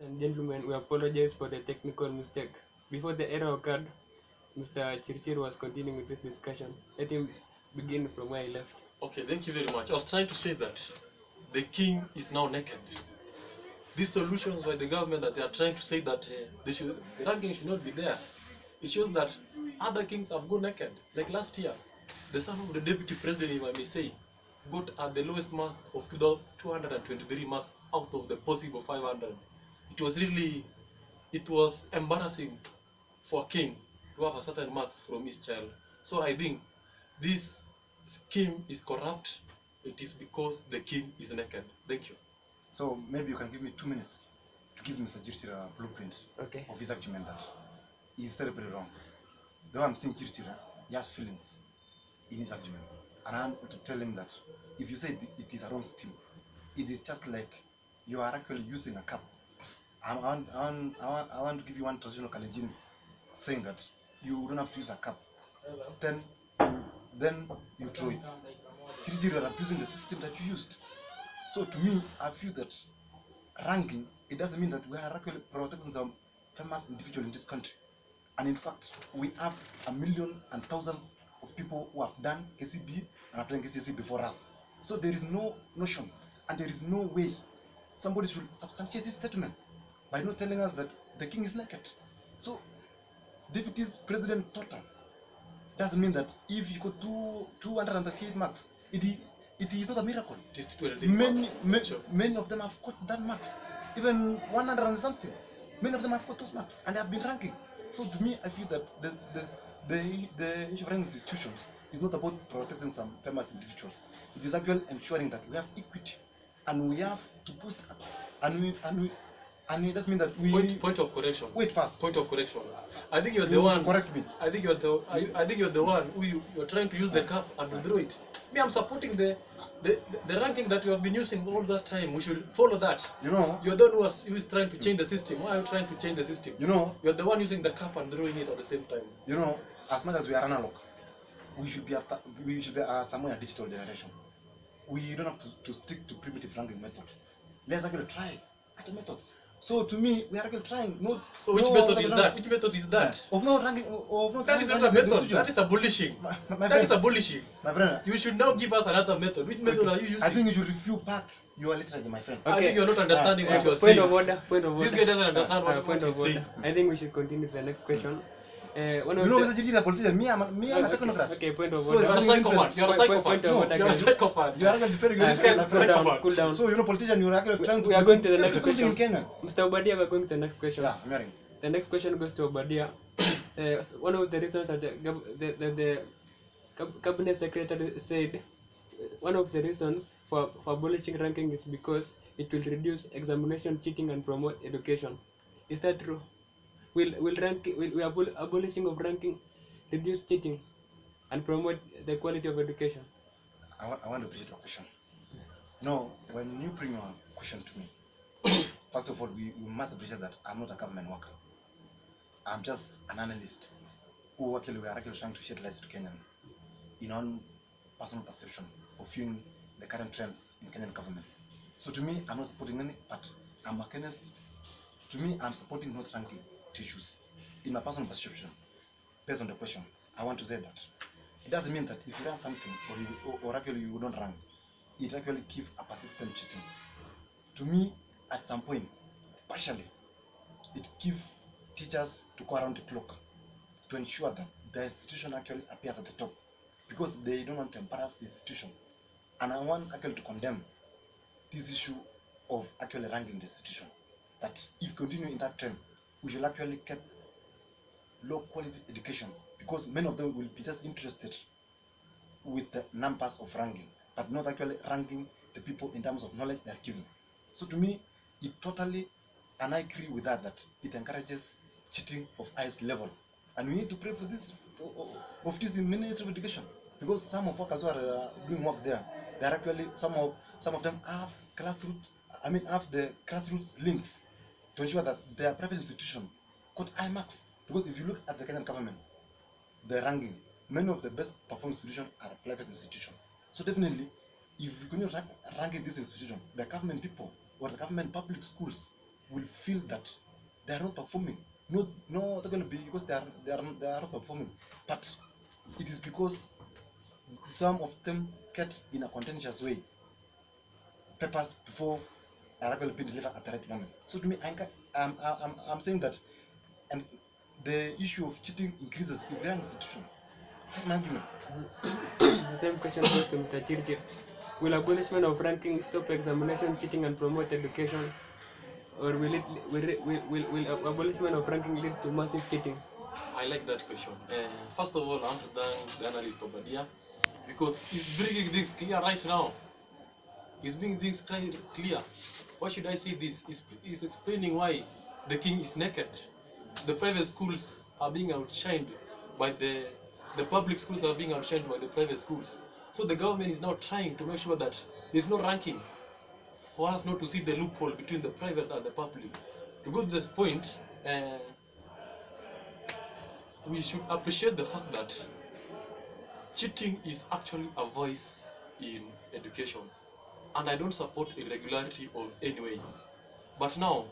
And gentlemen, we apologize for the technical mistake. Before the error occurred, Mr. Chirchir was continuing with this discussion. Let him begin from where he left. Okay, thank you very much. I was trying to say that the king is now naked. These solutions by the government that they are trying to say that the ranking should not be there. It shows that other kings have gone naked. Like last year, the son of the deputy president, if I may say, got at the lowest mark of 223 marks out of the possible 500. It was embarrassing for a king to have a certain marks from his child. So I think this scheme is corrupt. It is because the king is naked. Thank you. So maybe you can give me 2 minutes to give Mr. Chirchir a blueprint of his argument that he is terribly wrong. Though I'm saying Chirchir, he has feelings in his argument. And I want to tell him that if you say it is a wrong scheme, it is just like you are actually using a cup. I want to give you one traditional Kalenjin saying that you don't have to use a cup. Then you throw it. Chirchir, you are abusing the system that you used. So to me, I feel that ranking, it doesn't mean that we are actually protecting some famous individual in this country. And in fact, we have a million and thousands of people who have done KCB and have done KCSE before us. So there is no notion and there is no way somebody should substantiate this statement by not telling us that the king is naked. So deputy's president total doesn't mean that if you got 238 marks, it is not a miracle. Many of them have got that marks, even 100 and something. Many of them have got those marks and they have been ranking. So to me, I feel that the issue of ranking institutions is not about protecting some famous individuals. It is actually ensuring that we have equity and we have to boost up. And it doesn't mean that we point of correction. Wait first. Point of correction. I think you're the one. Correct me. I think you're the one who you're trying to use the cup and withdraw it. Me, I'm supporting the ranking that you have been using all that time. We should follow that. You know. You're the one who is trying to change the system. Why are you trying to change the system? You know. You're the one using the cup and throwing it at the same time. You know, as much as we are analog, we should be somewhere a digital generation. We don't have to stick to primitive ranking method. Let's actually try other methods. So to me, we are actually trying. So which method is that? Which method is that? Of no ranking. That is not a method. That is abolishing. That is abolishing. My friend. You should now give us another method. Which method are you using? I think you should review back your literature, my friend. Okay. I think you're not understanding what you're saying. Point of order. This guy doesn't understand what he's saying. I think we should continue to the next question. Mr. Chirchir is a politician. Me, I'm a technocrat. Okay, point of order. So you're a psychopath. You're a psychopath. You're a psychopath. You are actually very good. This guy is a psychopath. Cool down. So you're a politician. You're actually trying to. We are going to the next question. In Kenya. Mr. Obadia, we're going to the next question. Yeah, I'm hearing. The next question goes to Obadia. One of the reasons that the cabinet secretary said one of the reasons for abolishing ranking is because it will reduce examination cheating and promote education. Is that true? Will abolishing of ranking reduce cheating and promote the quality of education? I want to appreciate your question. No, when you bring your question to me, first of all, we must appreciate that I'm not a government worker. I'm just an analyst who we are actually trying to shed light to Kenyan in own personal perception of viewing the current trends in Kenyan government. So to me, I'm not supporting any, but I'm a Kenyanist. To me, I'm supporting not ranking issues. In my personal perception, based on the question, I want to say that it doesn't mean that if you run something or actually you don't run, it actually gives a persistent cheating. To me, at some point, partially, it gives teachers to go around the clock to ensure that the institution actually appears at the top because they don't want to embarrass the institution. And I want actually to condemn this issue of actually ranking the institution. That if continue in that trend, we should actually get low quality education because many of them will be just interested with the numbers of ranking, but not actually ranking the people in terms of knowledge they are given. So to me, it totally, and I agree with that it encourages cheating of highest level. And we need to pray for this, of this in Ministry of Education, because some of workers who are doing work there, they are actually, some of them have have the grassroots links to ensure that their private institution got high marks. Because if you look at the Kenyan government, the ranking, many of the best performing institutions are private institutions. So definitely, if we continue ranking this institution, the government people or the government public schools will feel that they are not performing. No, they're going to be because they are not performing, but it is because some of them get in a contentious way papers before are going to be delivered at the right moment. So to me, I'm saying that, and the issue of cheating increases if we are an institution. That's my argument. The same question goes to Mr. Chirchir. Will abolishment of ranking stop examination cheating and promote education, or will abolishment of ranking lead to massive cheating? I like that question. First of all, I want to thank the analyst Obadia because he's bringing things clear right now. He's bringing things clear. Why should I say this? He's explaining why the king is naked. The private schools are being outshined by the public schools are being outshined by the private schools. So the government is now trying to make sure that there's no ranking for us not to see the loophole between the private and the public. To go to the point, we should appreciate the fact that cheating is actually a voice in education. And I don't support irregularity of any way. But now,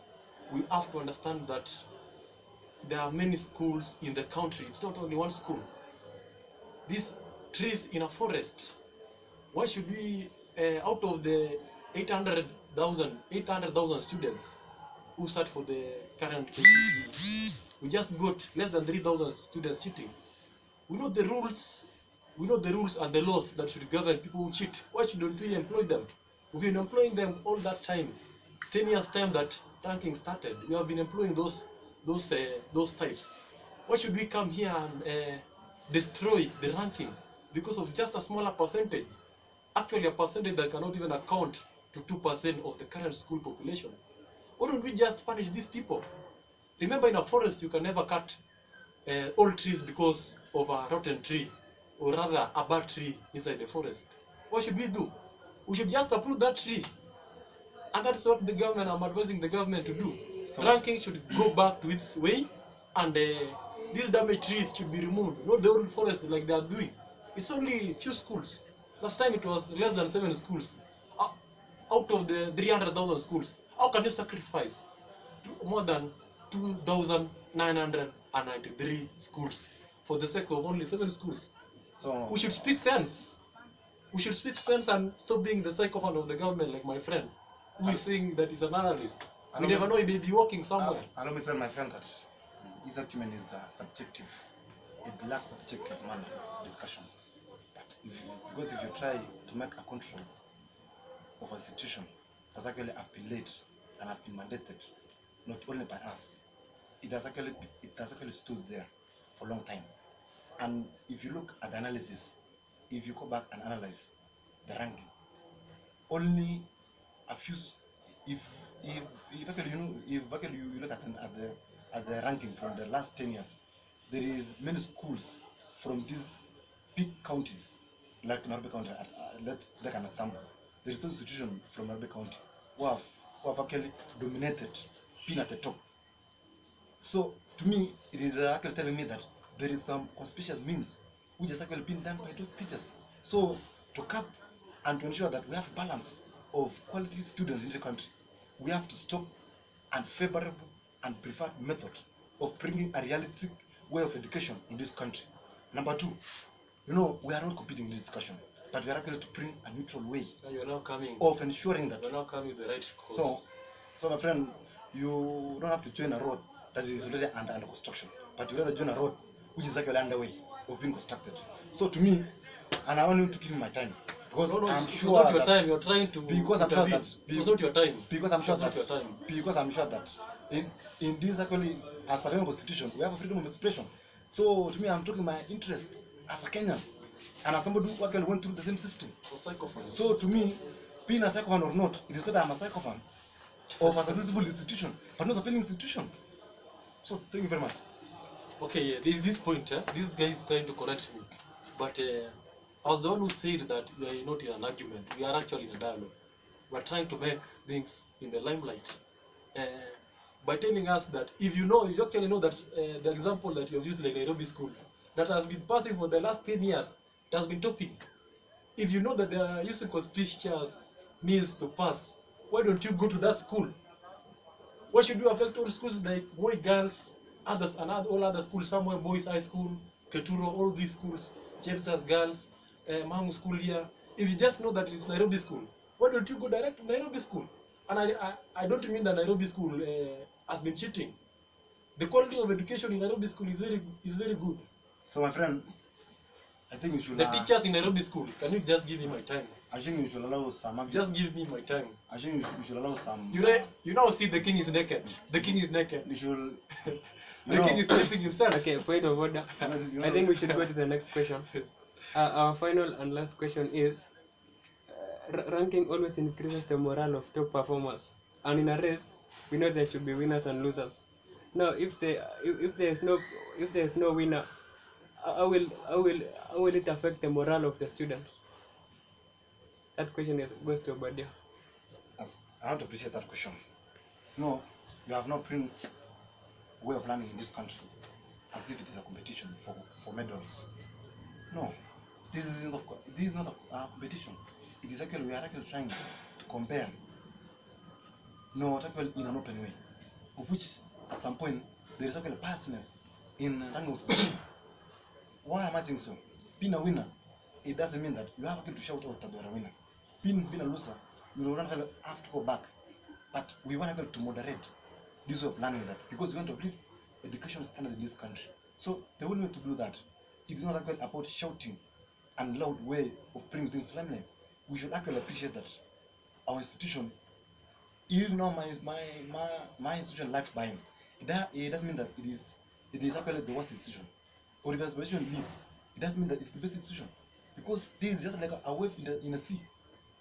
we have to understand that there are many schools in the country. It's not only one school. These trees in a forest, why should we, out of the 800,000 students who sat for the current KCPE, we just got less than 3,000 students cheating. We know the rules and the laws that should govern people who cheat. Why shouldn't we employ them? We've been employing them all that time. 10 years time that ranking started, we have been employing those types. Why should we come here and destroy the ranking because of just a smaller percentage? Actually, a percentage that cannot even account to 2% of the current school population. Why don't we just punish these people? Remember, in a forest, you can never cut all trees because of a rotten tree, or rather a bad tree inside the forest. What should we do? We should just uproot that tree. And that's what the government, I'm advising the government to do. So, ranking should go back to its way, and these damaged trees should be removed, not the whole forest like they are doing. It's only few schools. Last time it was less than 7 schools. Out of the 300,000 schools, how can you sacrifice more than 2,993 schools for the sake of only 7 schools? So we should speak sense. We should speak sense and stop being the sycophant of the government, like my friend, who is saying that he's an analyst. We never know, he may be working somewhere. Allow me to tell my friend that his argument is subjective, a black objective manner discussion. But because if you try to make a control of a institution that's actually have been laid and have been mandated, not only by us, it has actually stood there for a long time. And if you look at the analysis, if you go back and analyze the ranking, only a few, if actually you look at the ranking from the last 10 years, there is many schools from these big counties, like Narbe County. Let's take an example. There is no institution from Narbe County who have actually dominated, been at the top. So to me, it is actually telling me that there is some conspicuous means which has actually been done by those teachers. So to cap and to ensure that we have balance of quality students in the country, we have to stop unfavorable and preferred method of bringing a realistic way of education in this country. Number 2, we are not competing in this discussion, but we are actually to bring a neutral way of ensuring that you're not coming the right course. So my friend, you don't have to join a road that is already under construction, but you rather join a road which is actually underway of being constructed. So to me, and I want you to give me my time, because I'm sure it's not your time. You're trying to. Because I'm sure that it's not your time. Because I'm sure that in this actually, as per the constitution, we have a freedom of expression. So to me, I'm talking my interest as a Kenyan and as somebody who actually went through the same system. So to me, being a sycophant or not, it is better I'm a sycophant of a successful institution, but not a failing institution. So thank you very much. Okay, yeah, there's this point. This guy is trying to correct me, but I was the one who said that we are not in an argument. We are actually in a dialogue. We are trying to make things in the limelight by telling us that if you actually know that the example that you have used, like Nairobi School, that has been passing for the last 10 years, it has been topping. If you know that they are using conspicuous means to pass, why don't you go to that school? Why should you affect all schools like boy, girls, others, and all other schools, somewhere boys high school, Keturo, all these schools, James's girls, Mamu school here. If you just know that it's Nairobi school, why don't you go direct to Nairobi school? And I don't mean that Nairobi school has been cheating. The quality of education in Nairobi school is very good. So, my friend, I think you should. The teachers in Nairobi school, can you just give me my time? I think you should allow some. Just give me my time. I think you should allow some. You now see the king is naked. The king is naked. You should. The king is taping himself. Okay, point of order. I think we should go to the next question. Our final and last question is, ranking always increases the morale of top performers, and in a race, we know there should be winners and losers. Now, if there is no winner, how will it affect the morale of the students? That question goes to Obadia. I want to appreciate that question. No, you have not bring way of learning in this country as if it is a competition for medals. No, this is not a competition. It is actually, we are actually trying to compare. No, actually in an open way, of which at some point there is actually biasness in ranking of students. Why am I saying so? Being a winner, it doesn't mean that you have to shout out that you are a winner. Being a loser, you don't have to go back. But we want to moderate this way of learning that, because we want to live education standard in this country. So the only way to do that, it is not actually about shouting and loud way of bringing things to limelight. We should actually appreciate that our institution, even though my institution lacks buying, it doesn't mean that it is actually the worst institution. Or if institution leads, it doesn't mean that it's the best institution, because this is just like a wave in a sea.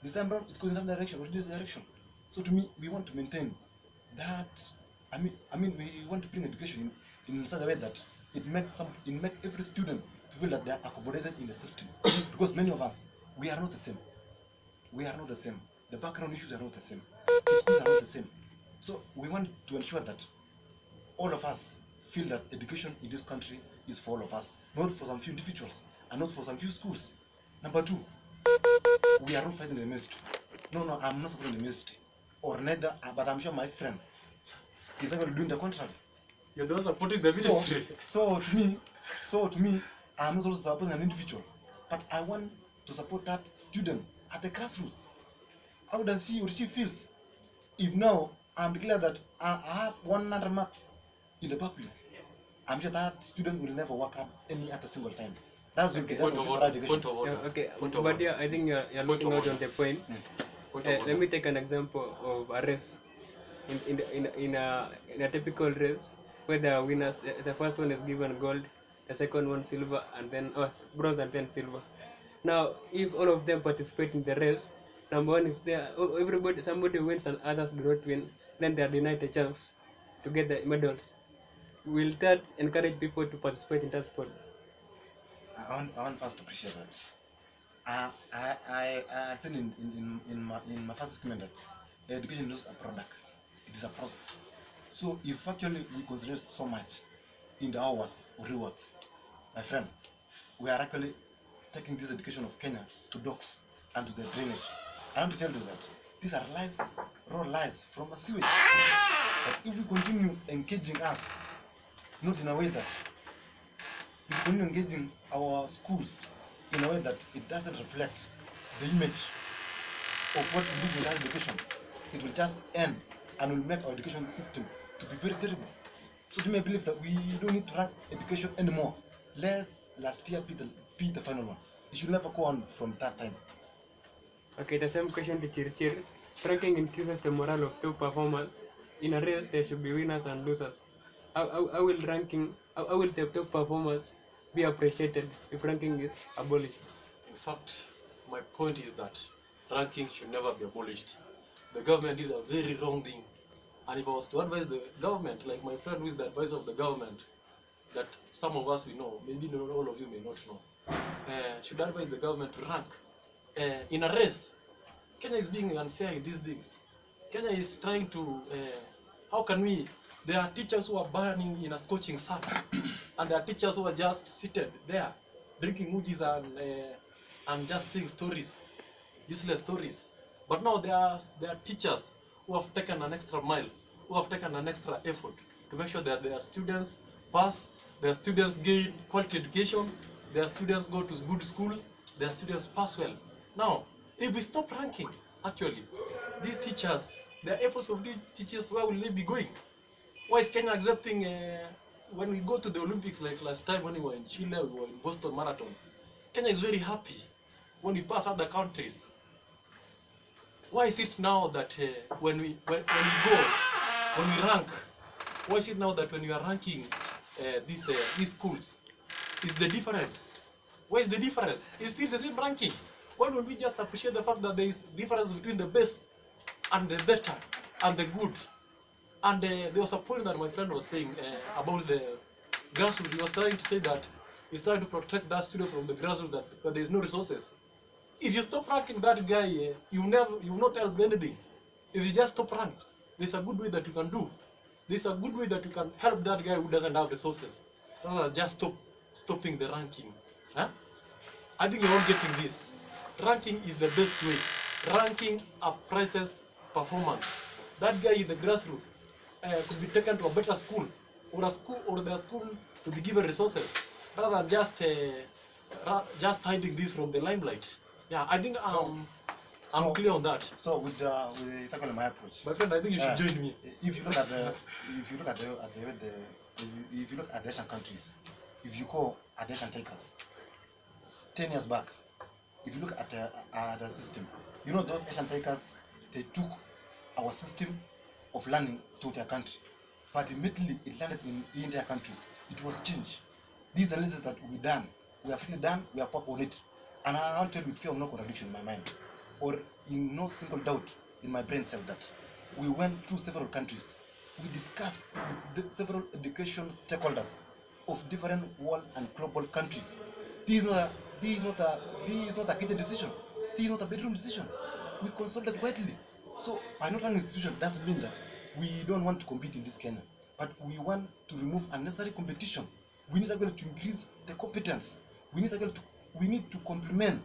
This time around, it goes in that direction or in this direction. So to me, we want to maintain that. I mean, we want to bring education in such a way that it makes every student to feel that they are accommodated in the system. Because many of us, we are not the same. We are not the same. The background issues are not the same. The schools are not the same. So we want to ensure that all of us feel that education in this country is for all of us, not for some few individuals and not for some few schools. Number two, we are not fighting the ministry. No, I'm not supporting the ministry, or neither. But I'm sure my friend is actually doing the contrary. You're the one supporting the ministry. So to me, I'm not also supporting an individual, but I want to support that student at the grassroots. How does he or she feels? If now I'm declared that I have 100 marks in the public, I'm sure that student will never work up any other single time. That's okay. Point of order. Okay, but yeah, I think you're looking out on the point. Let me take an example of a race. In a typical race, where the winners, the first one is given gold, the second one silver, and then bronze, and then silver. Now, if all of them participate in the race, number one is there. Somebody wins and others do not win, then they are denied a chance to get the medals. Will that encourage people to participate in that sport? I want first to appreciate that. I said in my first statement that education is not a product, it is a process. So if actually we concentrate so much in the hours or rewards, my friend, we are actually taking this education of Kenya to docks and to the drainage. I want to tell you that these are lies, raw lies from a sewage. That if we continue engaging us, not in a way that we continue engaging our schools in a way that it doesn't reflect the image of what we do in that education, it will just end and will make our education system to be very terrible. So to me, I believe that we don't need to rank education anymore. Let last year be the final one. It should never go on from that time. Okay, the same question to Chirchir. Ranking increases the morale of top performers. In a race, there should be winners and losers. How will the top performers be appreciated if ranking is abolished? In fact, my point is that ranking should never be abolished. The government did a very wrong thing. And if I was to advise the government, like my friend who is the advisor of the government, that some of us we know, maybe not all of you may not know, should advise the government to rank. In a race, Kenya is being unfair in these things. Kenya is trying to, how can we, there are teachers who are burning in a scorching sun, and there are teachers who are just seated there, drinking ujis and just saying stories, useless stories. But now there are teachers who have taken an extra mile, who have taken an extra effort to make sure that their students pass, their students gain quality education, their students go to good schools, their students pass well. Now, if we stop ranking, actually, these teachers, the efforts of these teachers, where will they be going? Why is Kenya accepting, when we go to the Olympics like last time when we were in Chile, we were in Boston Marathon, Kenya is very happy when we pass other countries. Why is it now that when we rank, why is it now that when we are ranking these schools, is the difference? Where is the difference? It's still the same ranking. Why don't we just appreciate the fact that there is difference between the best and the better and the good? And there was a point that my friend was saying about the grassroots. He was trying to say that he's trying to protect that student from the grassroots, that there is no resources. If you stop ranking that guy, you will not help anything. If you just stop rank, there's a good way that you can do. There's a good way that you can help that guy who doesn't have resources. Just stopping the ranking. Huh? I think you're all getting this. Ranking is the best way. Ranking appraises performance. That guy in the grassroots could be taken to a better school, or the school to be given resources, rather than just hiding this from the limelight. Yeah, I think I'm clear on that. So with tackling my approach, My friend, I think you should join me. if you look at the Asian countries, if you call Asian takers 10 years back, if you look at the system, you know those Asian takers, they took our system of learning to their country, but immediately it landed in their countries. It was changed. These analysis that we done, we have really done, we have worked on it, and I want to tell you with fear of no contradiction in my mind, or in no single doubt in my brain self, that we went through several countries. We discussed with the several education stakeholders of different world and global countries. This is not a kitchen decision. This is not a bedroom decision. We consulted widely. So by not running institution doesn't mean that we don't want to compete in this Kenya, but we want to remove unnecessary competition. We need to increase the competence. We need to complement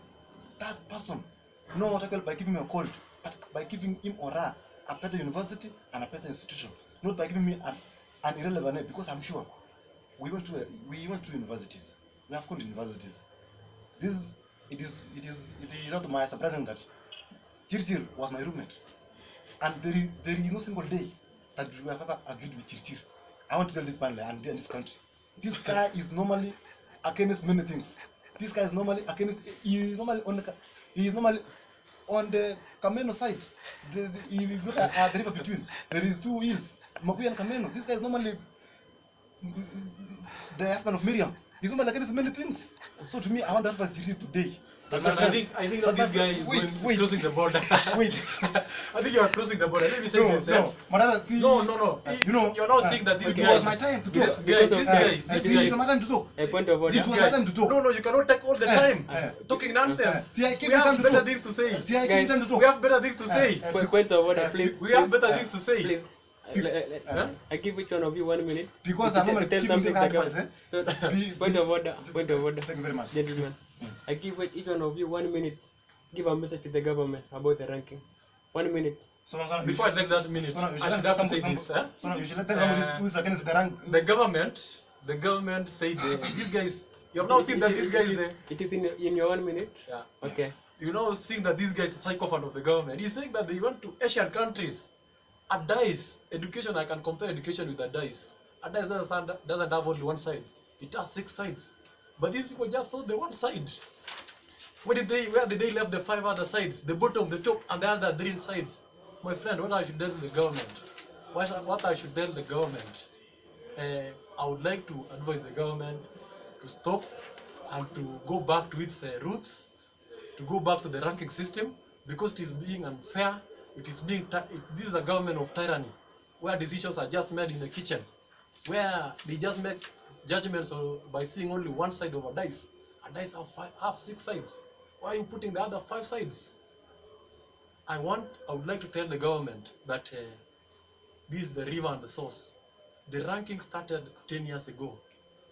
that person, not by giving him a call, but by giving him or her a better university and a better institution, not by giving me an irrelevant name, because I'm sure we went to universities. We have called universities. It is not my surprising that Chirchir was my roommate, and there is no single day that we have ever agreed with Chirchir. I want to tell this panel and this country, this guy is normally against many things. This guy is normally against. He is normally on the Kameno side. If you look at the river between, there is two hills, Mabui and Kameno. This guy is normally the husband of Miriam. He's normally against many things. So to me, I want to advise Chirchir today. I think that this guy is crossing the border. Wait. I think you are crossing the border. Let me say this. No. Madara, see, No. You're not saying that this it guy. was my time to talk. This guy. It was my time to talk. A point of order. This was my time to talk. No, you cannot take all the time talking nonsense. See, I gave We you time have to better talk. things to say. See, I gave you time to talk. We have better things to say. Points of order, please. We have better things to say. Please. I give each one of you 1 minute. Because I'm not giving this advice. So, point of order. Point of order. Thank you very much. Gentlemen, I give each one of you 1 minute. Give a message to the government about the ranking. 1 minute. So, Before I take that minute, I should have to say this. So you should tell somebody who is against the rank. The government said these guys. You have now seen that this guy is the. It is in your 1 minute. Yeah. Okay. You know, seeing that this guy is a sycophant of the government. He's saying that they went to Asian countries. A dice education, I can compare education with a dice. A dice doesn't have only one side. It has 6 sides. But these people just saw the one side. Where did they left the 5 other sides? The bottom, the top, and the other 3 sides. My friend, what I should tell the government? What I should tell the government? I would like to advise the government to stop and to go back to its roots, to go back to the ranking system, because it is being unfair. This is a government of tyranny, where decisions are just made in the kitchen, where they just make judgments by seeing only one side of a dice. A dice have 6 sides. Why are you putting the other 5 sides? I would like to tell the government that this is the river and the source. The ranking started 10 years ago.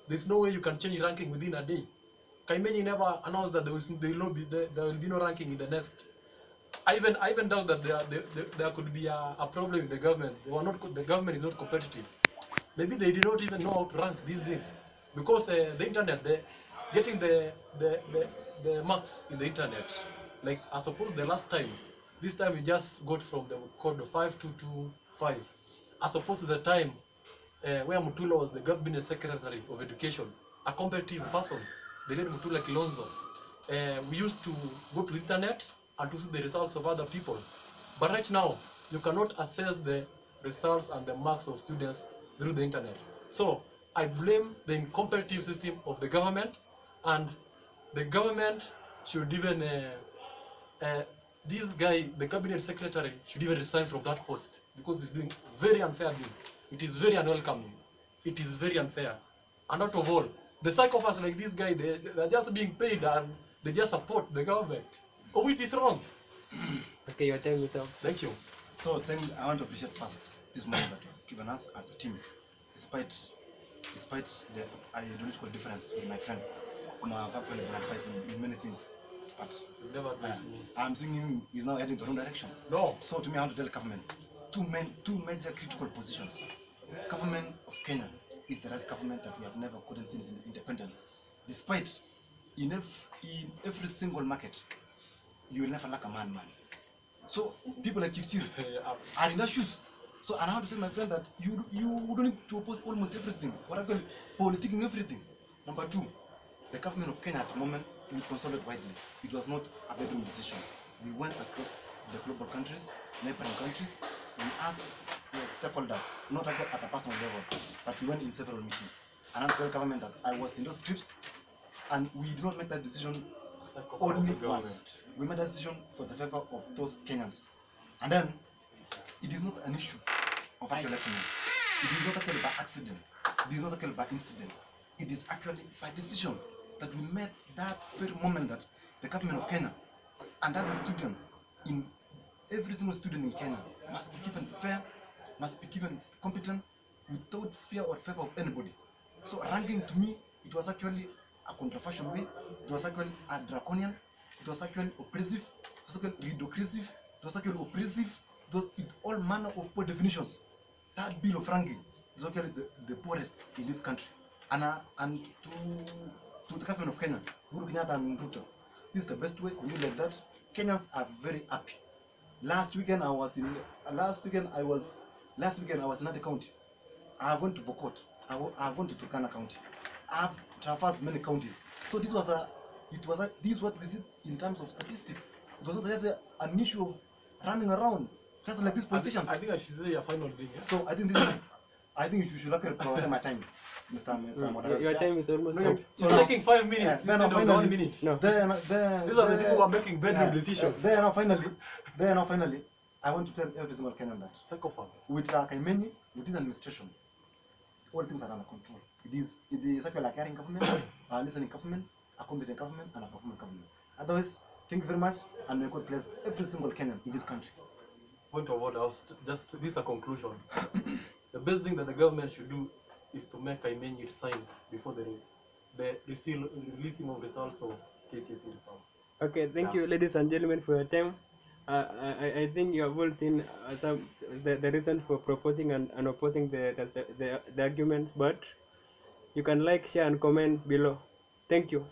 There's no way you can change ranking within a day. Kaimenyi never announced that there will be no ranking in the next I even doubt that there could be a problem with the government. The government is not competitive. Maybe they did not even know how to rank these days, because the internet, getting the marks in the internet, like I suppose the last time, this time we just got from the code 5225, as opposed to the time where Mutula was the cabinet secretary of education, a competitive person, the late Mutula Kilonzo. We used to go to the internet and to see the results of other people. But right now, you cannot assess the results and the marks of students through the internet. So I blame the incompetitive system of the government, and the government should even, this guy, the cabinet secretary, should even resign from that post, because he's doing very unfair thing. It is very unwelcoming. It is very unfair. And out of all, the psychopaths like this guy, they're just being paid and they just support the government, which is wrong. Okay, your time is up. Thank you. So I want to appreciate first this moment that you've given us as a team, despite the ideological difference with my friend, whom I have actually been advising in many things. But You've never advised me. I'm seeing him is now heading the wrong direction. No. So to me, I want to tell government two major critical positions. Government of Kenya is the right government that we have never gotten since independence. Despite in every single market, you will never lack a man. So people like Kirchir are in their shoes. So and I want to tell my friend that you don't need to oppose almost everything, what I call politicking everything. Number two, the government of Kenya at the moment will consolidate widely. It was not a bedroom decision. We went across the global countries, neighboring countries, we asked stakeholders, not at a personal level, but we went in several meetings. And I tell government that I was in those trips, and we did not make that decision only once. We made a decision for the favor of those Kenyans. And then, it is not an issue of actually electing. It is not actually by accident. It is not actually by incident. It is actually by decision that we made that very moment that the government of Kenya and every student, in every single student in Kenya must be given fair, must be given competent, without fear or favor of anybody. So ranking to me, it was actually a controversial way. It was actually a draconian. It was actually oppressive. It was actually reductive. It was actually oppressive. It was in all manner of poor definitions. That bill of ranking is actually the poorest in this country. And to the government of Kenya, Uhuru Kenyatta and Ruto, this is the best way. We do like that. Kenyans are very happy. Last weekend I was in Nadi County. I have gone to Bokot. I have gone to Turkana County. I have traversed many counties. So this is what we see in terms of statistics. It was not just an issue of running around, just like these politicians. I think I should say a final thing. Yeah? So I think you should actually provide my time, Mr. Moderator. Your time is almost No, up. it's taking 5 minutes instead of 1 minute. No. These are the people who are making bedroom decisions. Now finally, I want to tell every single Kenyan that Psychopaths. with Kaimeni, with this administration, all things are under control. It is actually a caring government, a listening government, a competent government, and a performing government. Otherwise, thank you very much, and may God bless every single Kenyan in this country. Point of order, this is a conclusion. The best thing that the government should do is to make Kaimeni resign before the releasing of results of KCSE results. Okay, thank you, ladies and gentlemen, for your time. I think you have all seen the reasons for proposing and opposing the arguments, but you can like, share, and comment below. Thank you.